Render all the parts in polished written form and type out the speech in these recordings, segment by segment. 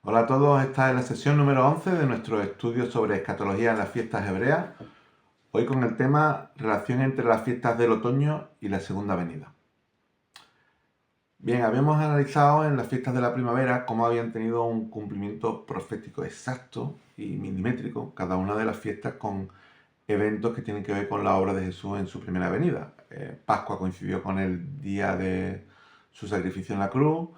Hola a todos, esta es la sesión número 11 de nuestro estudio sobre escatología en las fiestas hebreas, hoy con el tema relación entre las fiestas del otoño y la segunda venida. Bien, habíamos analizado en las fiestas de la primavera cómo habían tenido un cumplimiento profético exacto y milimétrico cada una de las fiestas con eventos que tienen que ver con la obra de Jesús en su primera venida. Pascua coincidió con el día de su sacrificio en la cruz,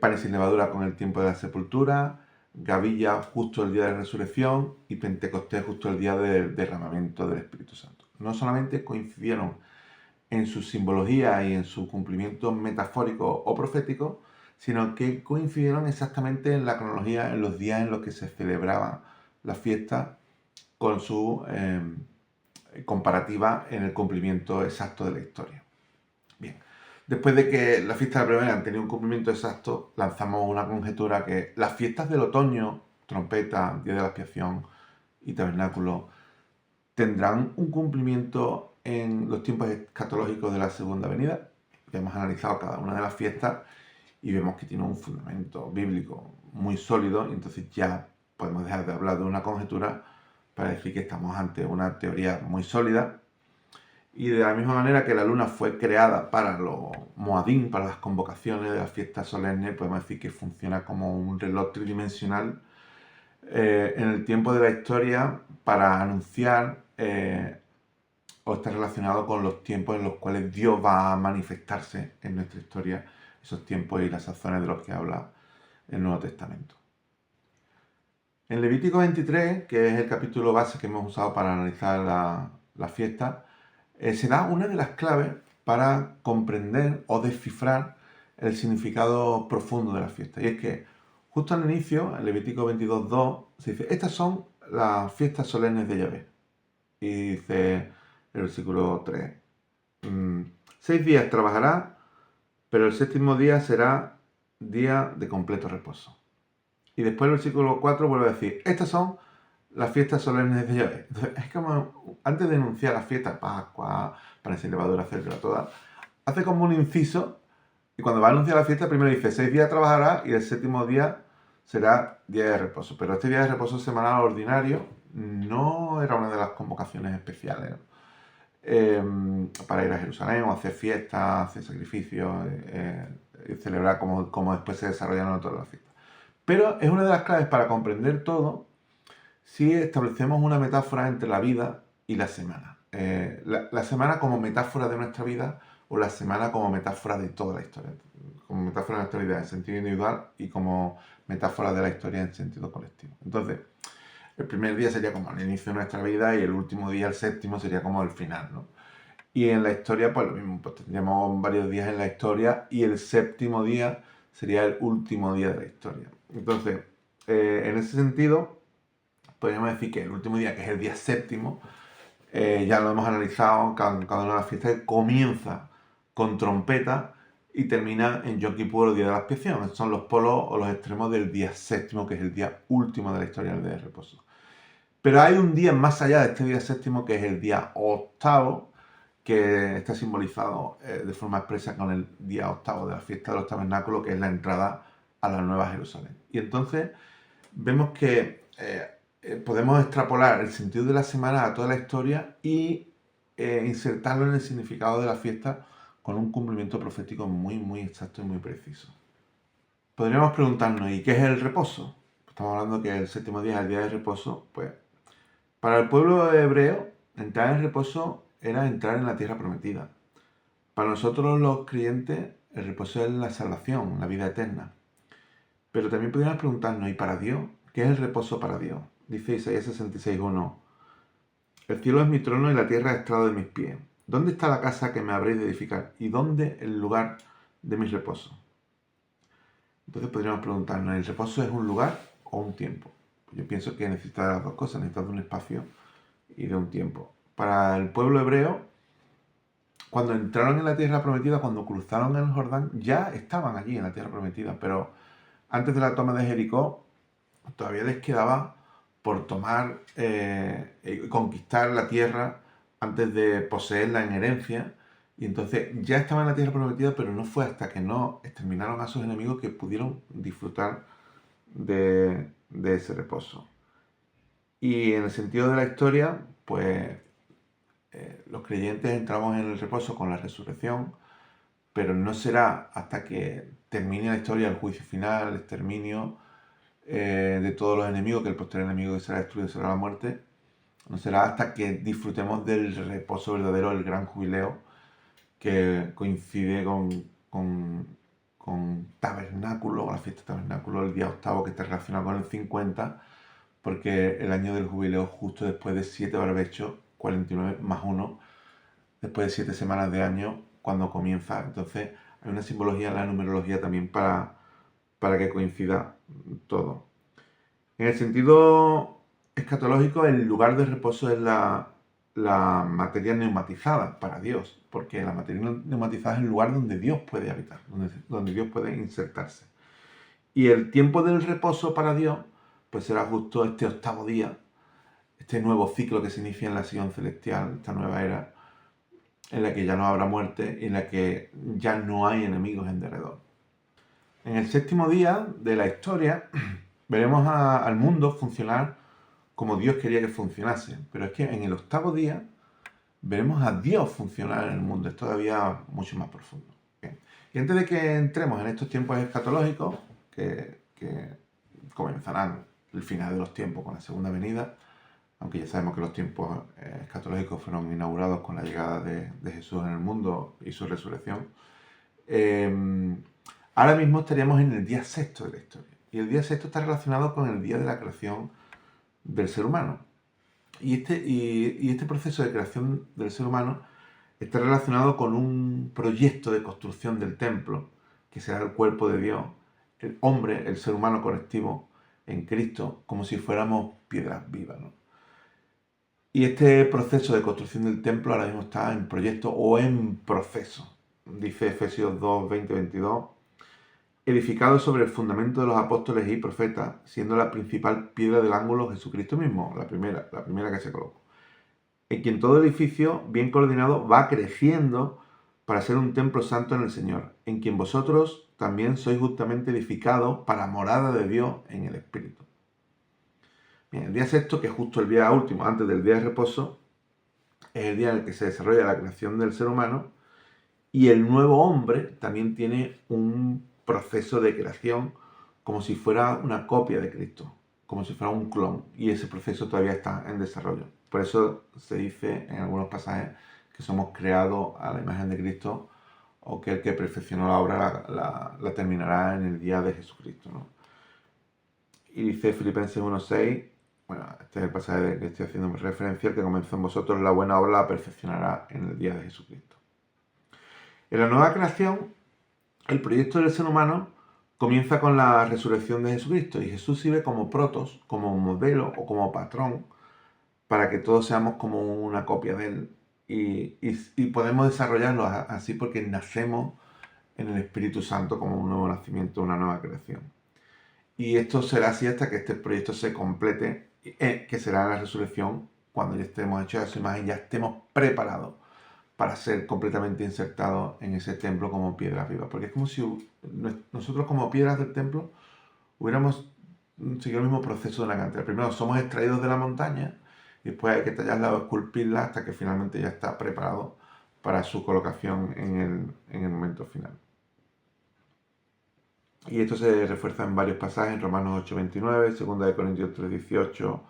panes sin levadura con el tiempo de la sepultura, Gavilla justo el día de la resurrección y Pentecostés justo el día del derramamiento del Espíritu Santo. No solamente coincidieron en su simbología y en su cumplimiento metafórico o profético, sino que coincidieron exactamente en la cronología, en los días en los que se celebraba la fiesta con su comparativa en el cumplimiento exacto de la historia. Bien, después de que las fiestas de la primavera han tenido un cumplimiento exacto, lanzamos una conjetura que las fiestas del otoño, trompeta, día de la expiación y tabernáculo, tendrán un cumplimiento en los tiempos escatológicos de la segunda venida. Hemos analizado cada una de las fiestas y vemos que tiene un fundamento bíblico muy sólido, y entonces ya podemos dejar de hablar de una conjetura para decir que estamos ante una teoría muy sólida. Y de la misma manera que la luna fue creada para los Moadim, para las convocaciones de las fiestas solemnes, podemos decir que funciona como un reloj tridimensional en el tiempo de la historia para anunciar o está relacionado con los tiempos en los cuales Dios va a manifestarse en nuestra historia, esos tiempos y las sazones de los que habla el Nuevo Testamento. En Levítico 23, que es el capítulo base que hemos usado para analizar la fiesta, se da una de las claves para comprender o descifrar el significado profundo de la fiesta. Y es que justo al inicio, en Levítico 22:2, se dice, estas son las fiestas solemnes de Yahvé. Y dice el versículo 3, 6 días trabajará, pero el séptimo día será día de completo reposo. Y después el versículo 4 vuelve a decir, estas son las fiestas solemnes de Yahvé. Entonces, es como, antes de enunciar las fiestas, Pascua, panes sin levadura, etcétera, todas, hace como un inciso, y cuando va a anunciar la fiesta, primero dice, 6 días trabajará y el séptimo día será día de reposo. Pero este día de reposo semanal ordinario no era una de las convocaciones especiales, ¿no? Para ir a Jerusalén o hacer fiestas, hacer sacrificios, y celebrar como después se desarrollan todas las fiestas. Pero es una de las claves para comprender todo si establecemos una metáfora entre la vida y la semana. La semana como metáfora de nuestra vida o la semana como metáfora de toda la historia. Como metáfora de nuestra vida en sentido individual y como metáfora de la historia en sentido colectivo. Entonces, el primer día sería como el inicio de nuestra vida y el último día, el séptimo, sería como el final, ¿no? Y en la historia, pues lo mismo, pues tendríamos varios días en la historia y el séptimo día sería el último día de la historia. Entonces, en ese sentido, podríamos decir que el último día, que es el día séptimo, ya lo hemos analizado, cada una de las fiestas comienza con trompeta y termina en Yom Kippur, el día de la expiación. Son los polos o los extremos del día séptimo, que es el día último de la historia del día de reposo. Pero hay un día más allá de este día séptimo, que es el día octavo, que está simbolizado de forma expresa con el día octavo de la fiesta de los tabernáculos, que es la entrada a la Nueva Jerusalén. Y entonces vemos que podemos extrapolar el sentido de la semana a toda la historia y insertarlo en el significado de la fiesta con un cumplimiento profético muy, muy exacto y muy preciso. Podríamos preguntarnos, ¿y qué es el reposo? Estamos hablando que el séptimo día es el día de reposo. Pues para el pueblo hebreo, entrar en reposo era entrar en la tierra prometida. Para nosotros los creyentes, el reposo es la salvación, la vida eterna. Pero también podríamos preguntarnos, ¿y para Dios? ¿Qué es el reposo para Dios? Dice Isaías 66:1, el cielo es mi trono y la tierra es estrado de mis pies. ¿Dónde está la casa que me habréis de edificar? ¿Y dónde el lugar de mi reposo? Entonces podríamos preguntarnos, ¿el reposo es un lugar o un tiempo? Yo pienso que necesita las dos cosas, necesita de un espacio y de un tiempo. Para el pueblo hebreo, cuando entraron en la tierra prometida, cuando cruzaron el Jordán, ya estaban allí en la tierra prometida, pero antes de la toma de Jericó, todavía les quedaba por tomar y conquistar la tierra antes de poseerla en herencia. Y entonces ya estaban en la tierra prometida, pero no fue hasta que no exterminaron a sus enemigos que pudieron disfrutar de ese reposo. Y en el sentido de la historia, pues los creyentes entramos en el reposo con la resurrección, pero no será hasta que termine la historia, el juicio final, el exterminio de todos los enemigos, que el posterior enemigo que será destruido será la muerte. No será hasta que disfrutemos del reposo verdadero, el gran jubileo, que coincide con tabernáculo, la fiesta de tabernáculo, el día octavo, que está relacionado con el 50, porque el año del jubileo justo después de 7 barbechos, 49 más 1, después de 7 semanas de año, cuando comienza. Entonces hay una simbología en la numerología también para que coincida todo. En el sentido escatológico, el lugar de reposo es la materia neumatizada para Dios, porque la materia neumatizada es el lugar donde Dios puede habitar, donde Dios puede insertarse. Y el tiempo del reposo para Dios, pues será justo este octavo día, este nuevo ciclo que se inicia en la Sion celestial, esta nueva era, en la que ya no habrá muerte y en la que ya no hay enemigos en derredor. En el séptimo día de la historia veremos al mundo funcionar como Dios quería que funcionase, pero es que en el octavo día veremos a Dios funcionar en el mundo, es todavía mucho más profundo. Bien. Y antes de que entremos en estos tiempos escatológicos, que comenzarán el final de los tiempos con la segunda venida, aunque ya sabemos que los tiempos escatológicos fueron inaugurados con la llegada de Jesús en el mundo y su resurrección, ahora mismo estaríamos en el día sexto de la historia. Y el día sexto está relacionado con el día de la creación del ser humano. Y este proceso de creación del ser humano está relacionado con un proyecto de construcción del templo, que será el cuerpo de Dios, el hombre, el ser humano colectivo en Cristo, como si fuéramos piedras vivas, ¿no? Y este proceso de construcción del templo ahora mismo está en proyecto o en proceso. Dice Efesios 2, 20, 22, edificado sobre el fundamento de los apóstoles y profetas, siendo la principal piedra del ángulo Jesucristo mismo, la primera que se colocó. En quien todo edificio, bien coordinado, va creciendo para ser un templo santo en el Señor, en quien vosotros también sois justamente edificados para morada de Dios en el Espíritu. Bien, el día sexto, que es justo el día último, antes del día de reposo, es el día en el que se desarrolla la creación del ser humano, y el nuevo hombre también tiene un proceso de creación como si fuera una copia de Cristo, como si fuera un clon, y ese proceso todavía está en desarrollo. Por eso se dice en algunos pasajes que somos creados a la imagen de Cristo, o que el que perfeccionó la obra la terminará en el día de Jesucristo, ¿no? Y dice Filipenses 1:6, bueno, este es el pasaje del que estoy haciendo referencia, el que comenzó en vosotros la buena obra la perfeccionará en el día de Jesucristo. En la nueva creación, el proyecto del ser humano comienza con la resurrección de Jesucristo, y Jesús sirve como protos, como modelo o como patrón para que todos seamos como una copia de él, y podemos desarrollarlo así porque nacemos en el Espíritu Santo como un nuevo nacimiento, una nueva creación. Y esto será así hasta que este proyecto se complete, que será la resurrección, cuando ya estemos hechos a su imagen, ya estemos preparados para ser completamente insertados en ese templo como piedras vivas. Porque es como si nosotros como piedras del templo hubiéramos seguido el mismo proceso de la cantera. Primero somos extraídos de la montaña, y después hay que tallarla o esculpirla hasta que finalmente ya está preparado para su colocación en el momento final. Y esto se refuerza en varios pasajes, en Romanos 8:29, 2 Corintios 3:18,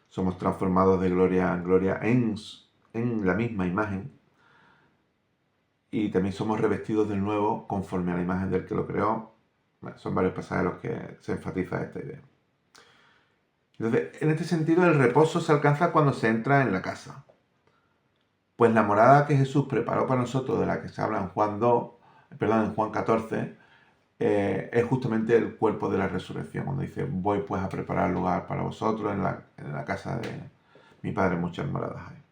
somos transformados de gloria en gloria en la misma imagen, y también somos revestidos del nuevo conforme a la imagen del que lo creó. Bueno, son varios pasajes en los que se enfatiza esta idea. Entonces, en este sentido, el reposo se alcanza cuando se entra en la casa. Pues la morada que Jesús preparó para nosotros, de la que se habla en en Juan 14, es justamente el cuerpo de la resurrección, cuando dice, voy pues a preparar lugar para vosotros en la casa de mi Padre, muchas moradas hay.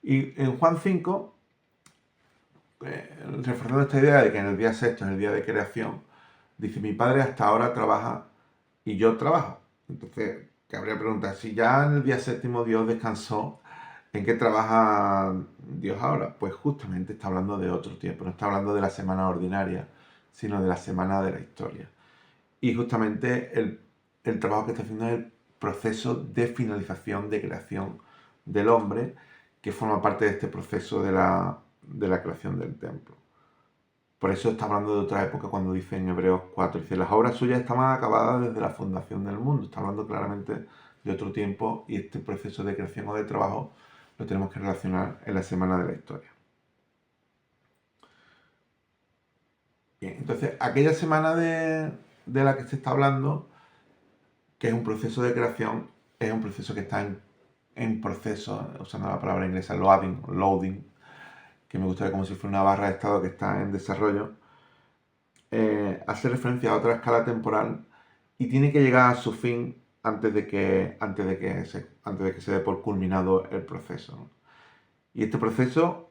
Y en Juan 5, reforzando esta idea de que en el día sexto es el día de creación, dice, mi Padre hasta ahora trabaja y yo trabajo. Entonces, cabría preguntar, si ya en el día séptimo Dios descansó, ¿en qué trabaja Dios ahora? Pues justamente está hablando de otro tiempo, no está hablando de la semana ordinaria, sino de la semana de la historia. Y justamente el trabajo que está haciendo es el proceso de finalización, de creación del hombre, que forma parte de este proceso de la creación del templo. Por eso está hablando de otra época cuando dice en Hebreos 4, dice, las obras suyas estaban acabadas desde la fundación del mundo. Está hablando claramente de otro tiempo y este proceso de creación o de trabajo lo tenemos que relacionar en la semana de la historia. Bien, entonces aquella semana de la que se está hablando, que es un proceso de creación, es un proceso que está en proceso, usando la palabra inglesa loading, que me gustaría como si fuera una barra de estado que está en desarrollo, hace referencia a otra escala temporal y tiene que llegar a su fin antes de que se dé por culminado el proceso, ¿no? Y este proceso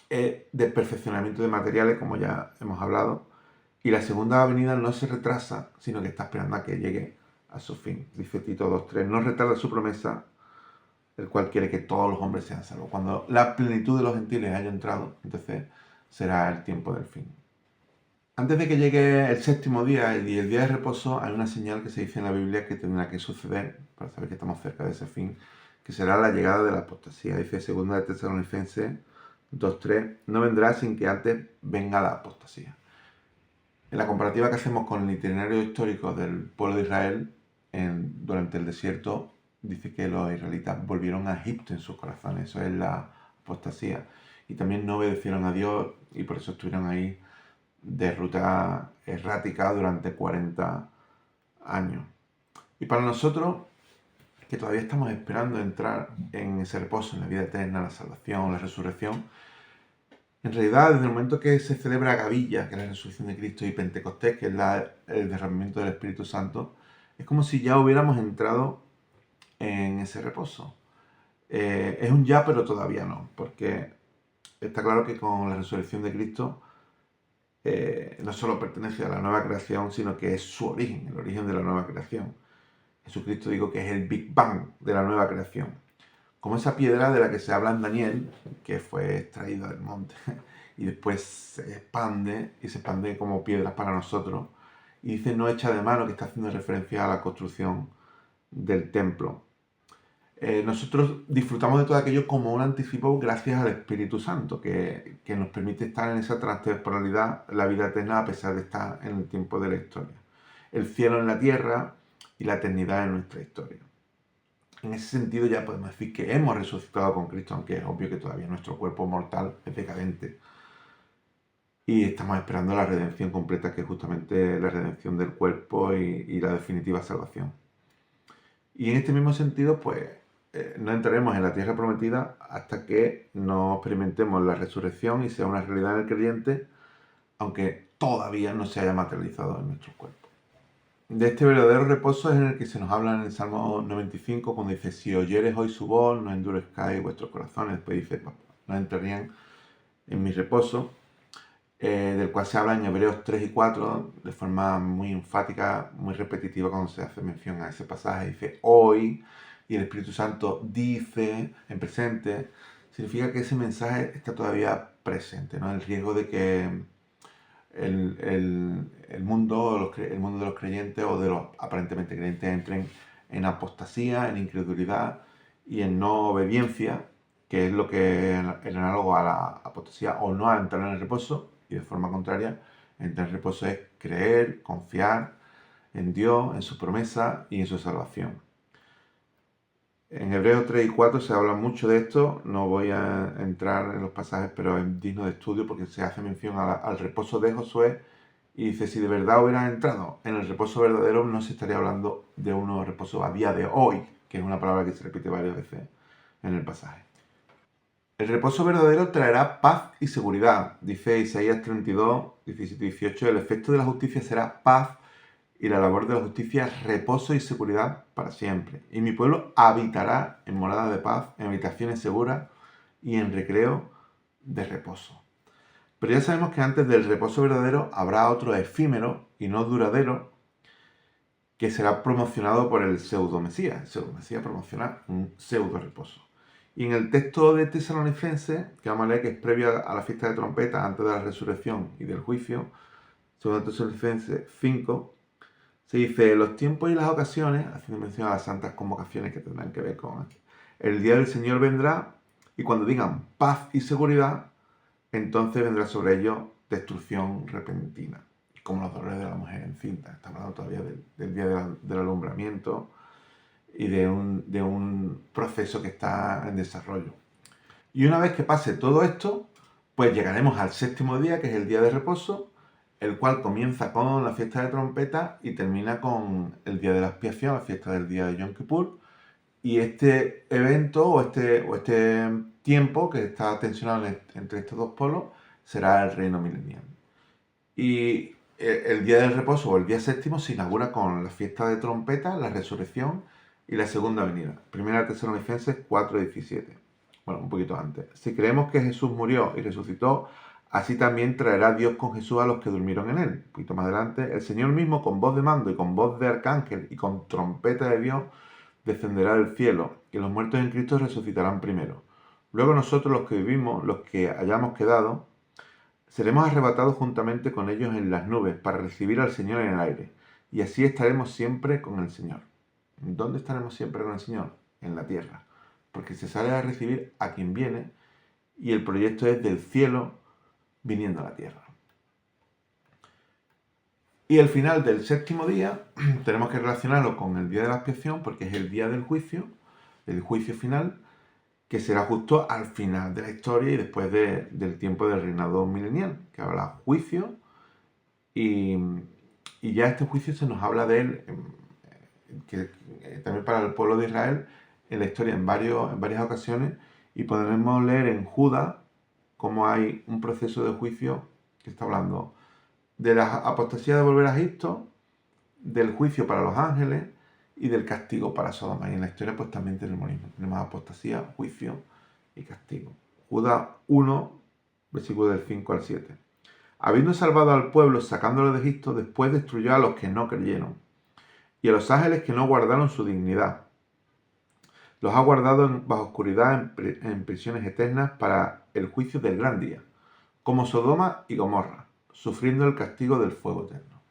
es de perfeccionamiento de materiales, como ya hemos hablado, y la segunda venida no se retrasa, sino que está esperando a que llegue a su fin. Dice Tito 2:3, no retarda su promesa, el cual quiere que todos los hombres sean salvos. Cuando la plenitud de los gentiles haya entrado, entonces será el tiempo del fin. Antes de que llegue el séptimo día y el día de reposo, hay una señal que se dice en la Biblia que tendrá que suceder, para saber que estamos cerca de ese fin, que será la llegada de la apostasía. Dice 2 de Tesalonicenses 2:3, no vendrá sin que antes venga la apostasía. En la comparativa que hacemos con el itinerario histórico del pueblo de Israel, durante el desierto, dice que los israelitas volvieron a Egipto en sus corazones. Eso es la apostasía. Y también no obedecieron a Dios y por eso estuvieron ahí de ruta errática durante 40 años. Y para nosotros, que todavía estamos esperando entrar en ese reposo, en la vida eterna, la salvación, la resurrección, en realidad, desde el momento que se celebra Gavilla, que es la resurrección de Cristo, y Pentecostés, que es el derramamiento del Espíritu Santo, es como si ya hubiéramos entrado en ese reposo. Es un ya, pero todavía no, porque está claro que con la resurrección de Cristo no solo pertenece a la nueva creación, sino que es su origen, el origen de la nueva creación. Jesucristo digo que es el Big Bang de la nueva creación. Como esa piedra de la que se habla en Daniel, que fue extraída del monte y después se expande como piedras para nosotros. Y dice no hecha de mano, que está haciendo referencia a la construcción del templo. Nosotros disfrutamos de todo aquello como un anticipo gracias al Espíritu Santo, que nos permite estar en esa transtemporalidad, la vida eterna, a pesar de estar en el tiempo de la historia. El cielo en la tierra y la eternidad en nuestra historia. En ese sentido ya podemos decir que hemos resucitado con Cristo, aunque es obvio que todavía nuestro cuerpo mortal es decadente. Y estamos esperando la redención completa, que es justamente la redención del cuerpo y la definitiva salvación. Y en este mismo sentido, pues no entraremos en la tierra prometida hasta que no experimentemos la resurrección y sea una realidad en el creyente, aunque todavía no se haya materializado en nuestro cuerpo. De este verdadero reposo es en el que se nos habla en el Salmo 95, cuando dice, si oyeres hoy su voz, no endurezcáis vuestros corazones. Después dice, no entrarían en mi reposo, del cual se habla en Hebreos 3 y 4, de forma muy enfática, muy repetitiva cuando se hace mención a ese pasaje. Dice, hoy, y el Espíritu Santo dice, en presente, significa que ese mensaje está todavía presente, ¿no? El riesgo de que el mundo de los creyentes o de los aparentemente creyentes entren en apostasía, en incredulidad y en no obediencia, que es lo que es el análogo a la apostasía o no a entrar en el reposo, y de forma contraria, entrar en el reposo es creer, confiar en Dios, en su promesa y en su salvación. En Hebreos 3 y 4 se habla mucho de esto, no voy a entrar en los pasajes, pero es digno de estudio porque se hace mención al reposo de Josué y dice, si de verdad hubieran entrado en el reposo verdadero, no se estaría hablando de un nuevo reposo a día de hoy, que es una palabra que se repite varias veces en el pasaje. El reposo verdadero traerá paz y seguridad, dice Isaías 32, 17 y 18, el efecto de la justicia será paz y la labor de la justicia, reposo y seguridad para siempre. Y mi pueblo habitará en moradas de paz, en habitaciones seguras y en recreo de reposo. Pero ya sabemos que antes del reposo verdadero habrá otro efímero y no duradero que será promocionado por el pseudo-mesías. El pseudo-mesías promociona un pseudo-reposo. Y en el texto de Tesalonicenses, que vamos a leer, que es previo a la fiesta de trompeta, antes de la resurrección y del juicio, 2 Tesalonicenses 5, Se dice los tiempos y las ocasiones, haciendo mención a las santas convocaciones que tendrán que ver con el día del Señor vendrá, y cuando digan paz y seguridad, entonces vendrá sobre ellos destrucción repentina, como los dolores de la mujer encinta. Está hablando todavía del día del alumbramiento y de un proceso que está en desarrollo. Y una vez que pase todo esto, pues llegaremos al séptimo día, que es el día de reposo, el cual comienza con la fiesta de trompeta y termina con el día de la expiación, la fiesta del día de Yom Kippur. Y este evento o este tiempo que está tensionado entre estos dos polos será el reino milenial. Y el día del reposo o el día séptimo se inaugura con la fiesta de trompeta, la resurrección y la segunda venida. Primera Tesalonicenses 4:17. Bueno, un poquito antes. Si creemos que Jesús murió y resucitó, así también traerá Dios con Jesús a los que durmieron en él. Un poquito más adelante, el Señor mismo con voz de mando y con voz de arcángel y con trompeta de Dios descenderá del cielo y los muertos en Cristo resucitarán primero. Luego nosotros los que vivimos, los que hayamos quedado, seremos arrebatados juntamente con ellos en las nubes para recibir al Señor en el aire. Y así estaremos siempre con el Señor. ¿Dónde estaremos siempre con el Señor? En la tierra. Porque se sale a recibir a quien viene y el proyecto es del cielo viniendo a la tierra. Y el final del séptimo día tenemos que relacionarlo con el día de la expiación porque es el día del juicio final, que será justo al final de la historia y después del tiempo del reinado milenial, que habrá juicio y ya este juicio se nos habla de él, que también para el pueblo de Israel, en la historia en varias ocasiones, y podremos leer en Judas cómo hay un proceso de juicio que está hablando de la apostasía de volver a Egipto, del juicio para los ángeles y del castigo para Sodoma. Y en la historia pues también tenemos lo mismo. Tenemos apostasía, juicio y castigo. Judas 1, versículo del 5 al 7. Habiendo salvado al pueblo sacándolo de Egipto, después destruyó a los que no creyeron y a los ángeles que no guardaron su dignidad. Los ha guardado bajo oscuridad en prisiones eternas para el juicio del gran día, como Sodoma y Gomorra, sufriendo el castigo del fuego eterno.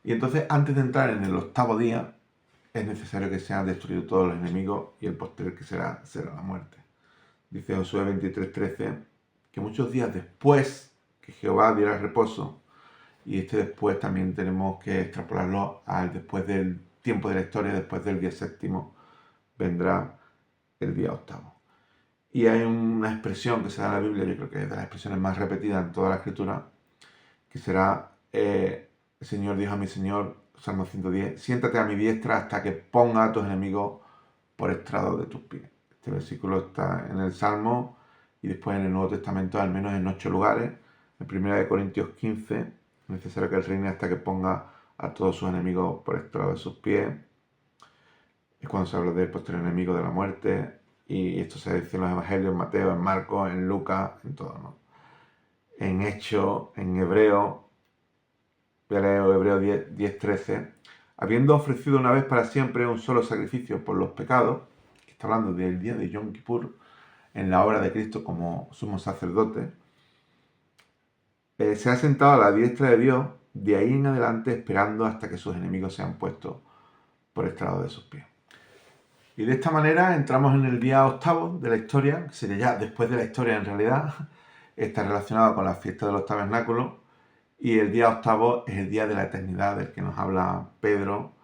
Y entonces, antes de entrar en el octavo día, es necesario que sean destruidos todos los enemigos y el posterior que será la muerte. Dice Josué 23:13 que muchos días después que Jehová diera reposo, y este después también tenemos que extrapolarlo al después del tiempo de la historia, después del día séptimo, vendrá el día octavo. Y hay una expresión que se da en la Biblia, yo creo que es de las expresiones más repetidas en toda la escritura, que será, el Señor dijo a mi Señor, Salmo 110, siéntate a mi diestra hasta que ponga a tus enemigos por estrado de tus pies. Este versículo está en el Salmo y después en el Nuevo Testamento, al menos en 8 lugares. En 1 Corintios 15, es necesario que él reine hasta que ponga a todos sus enemigos por estrado de sus pies. Es cuando se habla del posterior enemigo de la muerte. Y esto se dice en los Evangelios, en Mateo, en Marcos, en Lucas, en todo, ¿no? En Hechos, en Hebreo, voy a leer Hebreo 10:13. Habiendo ofrecido una vez para siempre un solo sacrificio por los pecados, que está hablando del día de Yom Kippur, en la obra de Cristo como sumo sacerdote, se ha sentado a la diestra de Dios, de ahí en adelante esperando hasta que sus enemigos sean puestos por estrado de sus pies. Y de esta manera entramos en el día octavo de la historia, que sería ya después de la historia en realidad, está relacionado con la fiesta de los tabernáculos, y el día octavo es el día de la eternidad del que nos habla Pedro,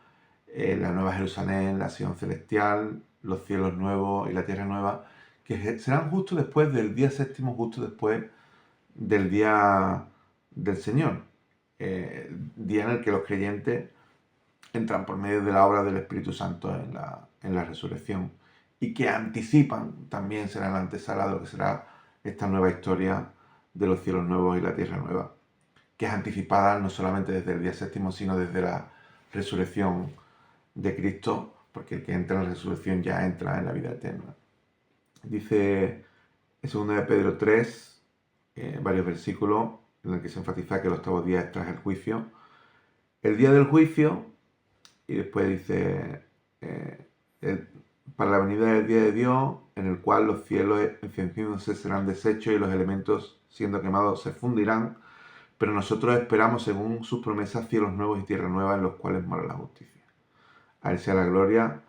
la Nueva Jerusalén, la Sion celestial, los cielos nuevos y la tierra nueva, que serán justo después del día séptimo, justo después del día del Señor, día en el que los creyentes entran por medio de la obra del Espíritu Santo en la resurrección y que anticipan, también será la antesala de lo que será esta nueva historia de los cielos nuevos y la tierra nueva, que es anticipada no solamente desde el día séptimo, sino desde la resurrección de Cristo, porque el que entra en la resurrección ya entra en la vida eterna. Dice en 2 de Pedro 3, varios versículos en el que se enfatiza que el octavo día es tras el juicio. El día del juicio, y después dice, para la venida del día de Dios, en el cual los cielos encendiéndose serán deshechos y los elementos siendo quemados se fundirán, pero nosotros esperamos, según sus promesas, cielos nuevos y tierra nueva en los cuales mora la justicia. A Él sea la gloria,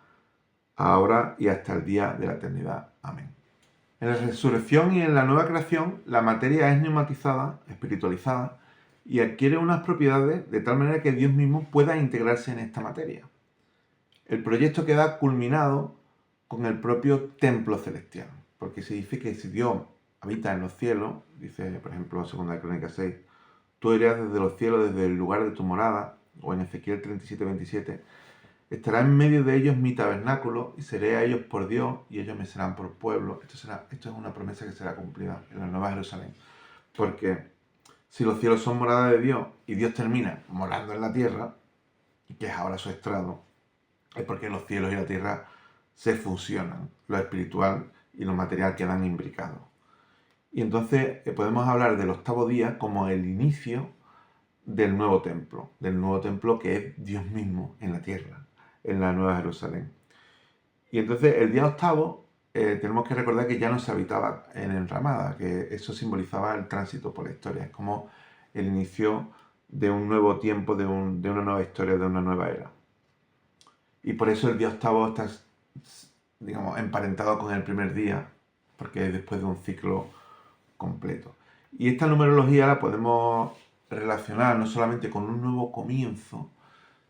ahora y hasta el día de la eternidad. Amén. En la resurrección y en la nueva creación, la materia es neumatizada, espiritualizada, y adquiere unas propiedades de tal manera que Dios mismo pueda integrarse en esta materia. El proyecto queda culminado con el propio templo celestial, porque se dice que si Dios habita en los cielos, dice por ejemplo en 2 Crónicas 6, tú irás desde los cielos, desde el lugar de tu morada, o en Ezequiel 37:27, estará en medio de ellos mi tabernáculo y seré a ellos por Dios y ellos me serán por pueblo. Esto es una promesa que será cumplida en la Nueva Jerusalén, porque si los cielos son morada de Dios y Dios termina morando en la tierra, que es ahora su estrado, es porque los cielos y la tierra se fusionan, lo espiritual y lo material quedan imbricados. Y entonces podemos hablar del octavo día como el inicio del nuevo templo que es Dios mismo en la tierra, en la Nueva Jerusalén. Y entonces el día octavo tenemos que recordar que ya no se habitaba en enramada, que eso simbolizaba el tránsito por la historia, es como el inicio de un nuevo tiempo, de una nueva historia, de una nueva era. Y por eso el día octavo está, digamos, emparentado con el primer día, porque es después de un ciclo completo. Y esta numerología la podemos relacionar no solamente con un nuevo comienzo,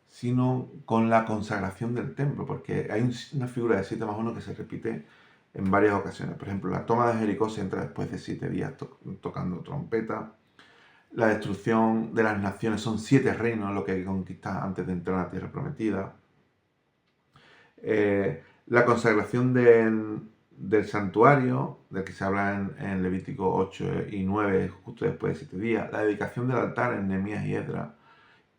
sino con la consagración del templo, porque hay una figura de 7 más 1 que se repite en varias ocasiones. Por ejemplo, la toma de Jericó se entra después de 7 días tocando trompeta. La destrucción de las naciones son 7 reinos, lo que hay que conquistar antes de entrar a la tierra prometida. La consagración del santuario, del que se habla en Levítico 8 y 9, justo después de 7 días. La dedicación del altar en Nehemías y Esdras.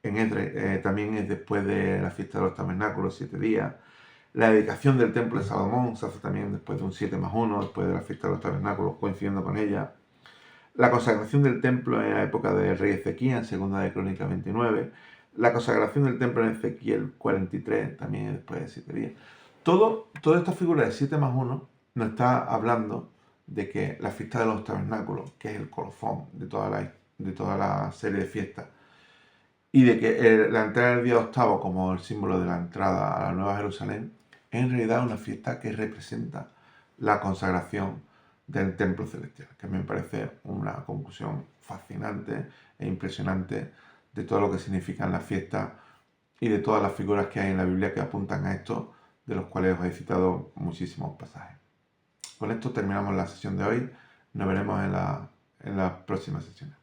En Esdras también es después de la fiesta de los tabernáculos, 7 días. La dedicación del templo de Salomón se hace también después de un 7 más 1, después de la fiesta de los tabernáculos, coincidiendo con ella. La consagración del templo en la época del rey Ezequías, en 2 Crónicas 29. La consagración del templo en Ezequiel 43, también es después de 7 días. Toda esta figura de 7 más 1 nos está hablando de que la fiesta de los tabernáculos, que es el colofón de toda la serie de fiestas, y de que la entrada del día octavo como el símbolo de la entrada a la Nueva Jerusalén, es en realidad una fiesta que representa la consagración del templo celestial, que me parece una conclusión fascinante e impresionante de todo lo que significan las fiestas y de todas las figuras que hay en la Biblia que apuntan a esto, de los cuales os he citado muchísimos pasajes. Con esto terminamos la sesión de hoy. Nos veremos en las próximas sesiones.